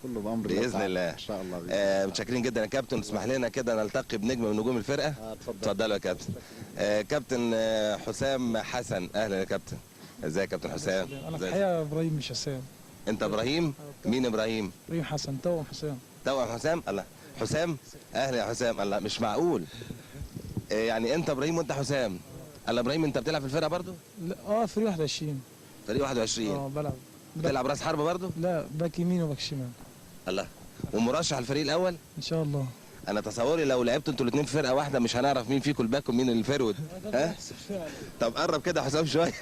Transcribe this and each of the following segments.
كله بامر الله باذن الله ان شاء الله. متشكرين جدا يا كابتن. اسمح لنا كده نلتقي بنجم من نجوم الفرقه. اتفضلوا يا كابتن. كابتن حسام حسن، اهلا يا كابتن. ازيك يا كابتن حسام؟ انا الحقيقه ابراهيم مش حسام. انت ابراهيم؟ مين ابراهيم؟ ابراهيم حسن توأم حسام. توأم حسام؟ الله. حسام؟ اهلا يا حسام. الله، مش معقول. يعني انت ابراهيم وانت حسام. الله، ابراهيم انت بتلعب في الفرقه برضو؟ لا فريق 21. فريق 21. بلعب. بتلعب راس حربه برضو؟ لا، باك يمين وباك شمال. الله. ومرشح الفريق الاول؟ ان شاء الله. انا تصوري لو لعبتوا انتوا الاثنين في فرقه واحده مش هنعرف مين فيكم الباك ومين الفيرود. ها؟ طب قرب كده يا حسام شويه.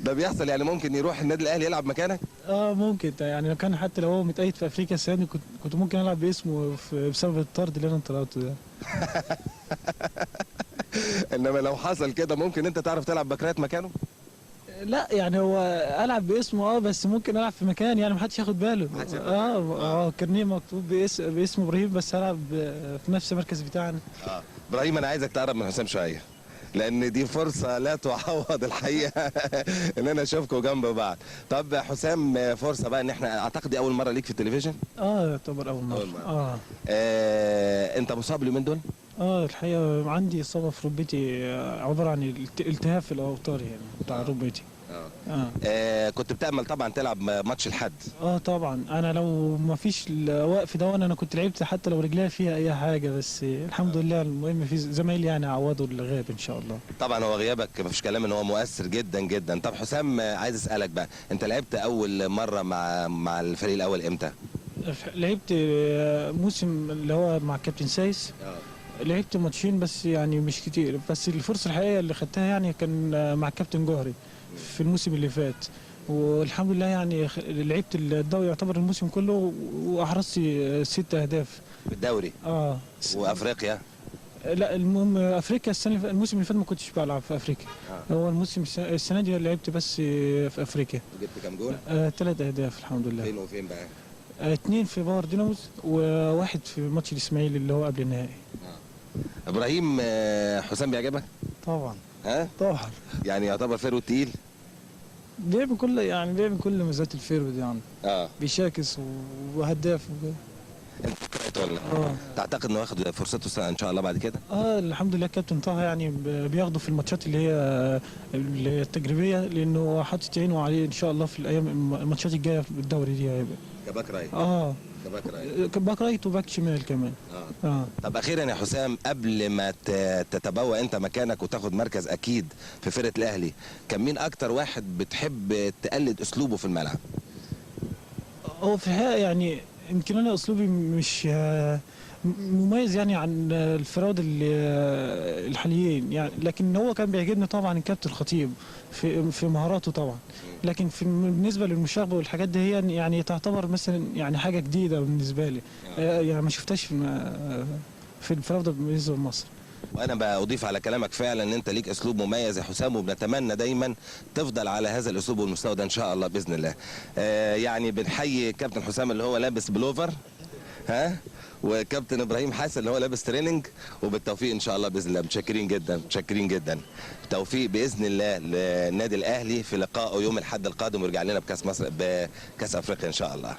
ده بيحصل يعني ممكن يروح النادي الاهلي يلعب مكانك؟ ممكن يعني لو كان حتى لو هو متأيد في افريقيا السنه دي كنت ممكن العب باسمه بسبب الطرد اللي انا طلعته ده. انما لو حصل كده ممكن انت تعرف تلعب باكرات مكانه؟ لا يعني هو العب باسمه بس ممكن العب في مكان يعني محدش ياخد باله. كارنيه مكتوب باسم ابراهيم بس العب في نفس المركز بتاعنا. ابراهيم انا عايزك تقرب من حسام شويه لان دي فرصه لا تعوض الحقيقه ان انا اشوفكم جنب بعض. طب حسام، فرصه بقى ان احنا اعتقد دي اول مره ليك في التلفزيون؟ يعتبر اول مره. انت مصاب اليومين دول؟ الحقيقه عندي اصابه في ركبتي عباره عن التهاب في الاوتار يعني بتاع ركبتي. كنت بتأمل طبعا تلعب ماتش الحد؟ طبعا انا لو ما فيش الوقف ده انا كنت لعبت حتى لو رجليها فيها اي حاجه بس الحمد لله. المهم في زمايلي يعني عوضوا الغياب ان شاء الله. طبعا هو غيابك ما فيش كلام ان هو مؤثر جدا جدا. طب حسام، عايز اسالك بقى، انت لعبت اول مره مع الفريق الاول امتى؟ لعبت موسم اللي هو مع كابتن سايس. لعبت ماتشين بس يعني مش كتير، بس الفرصه الحقيقيه اللي خدتها يعني كان مع كابتن جوهري في الموسم اللي فات، والحمد لله يعني لعبت الدوري يعتبر الموسم كله واحرزت 6 اهداف بالدوري. وافريقيا؟ لا المهم افريقيا الموسم اللي فات ما كنتش بلعب في افريقيا. هو الموسم السنه دي لعبت بس في افريقيا. جبت كام جول؟ 3 اهداف الحمد لله. فين وفين بقى؟ 2 في باور ديناموس وواحد في ماتش الاسماعيلي اللي هو قبل النهائي. ابراهيم، حسام بيعجبك؟ طبعا. طبعا. يعني يعتبر فيرود تقيل؟ بيعمل كل ميزات الفيرود يعني. بيشاكس وهداف وكده. انت فكرت ولا؟ تعتقد انه واخد فرصته ان شاء الله بعد كده؟ الحمد لله كابتن طه يعني بياخده في الماتشات اللي هي التجريبيه لانه حاطط عينه عليه ان شاء الله في الايام الماتشات الجايه في الدوري دي هيبقى كباك رايت. باك رايت وباك شمال كمان. طب اخيرا يا حسام، قبل ما تتبوأ انت مكانك وتاخد مركز اكيد في فرقه الاهلي، كان مين اكتر واحد بتحب تقلد اسلوبه في الملعب؟ هو في الحقيقه يعني يمكن انا اسلوبي مش مميز يعني عن الفراد الحاليين يعني، لكن هو كان بيعجبني طبعا الكابتن الخطيب في مهاراته طبعا، لكن بالنسبه للمشاغبه والحاجات دي هي يعني تعتبر مثلا يعني حاجه جديده بالنسبه لي. يعني ما شفتهاش في الفراد بالنسبه لمصر. وانا بضيف على كلامك فعلا ان انت ليك اسلوب مميز يا حسام، وبنتمنى دايما تفضل على هذا الاسلوب والمستوى ده ان شاء الله باذن الله. يعني بنحيي كابتن حسام اللي هو لابس بلوفر، وكابتن ابراهيم حسن اللي هو لابس تريننج، وبالتوفيق ان شاء الله باذن الله. متشكرين جدا متشكرين جدا. توفيق باذن الله للنادي الاهلي في لقائه يوم الاحد القادم، ويرجع لنا بكاس مصر بكاس افريقيا ان شاء الله.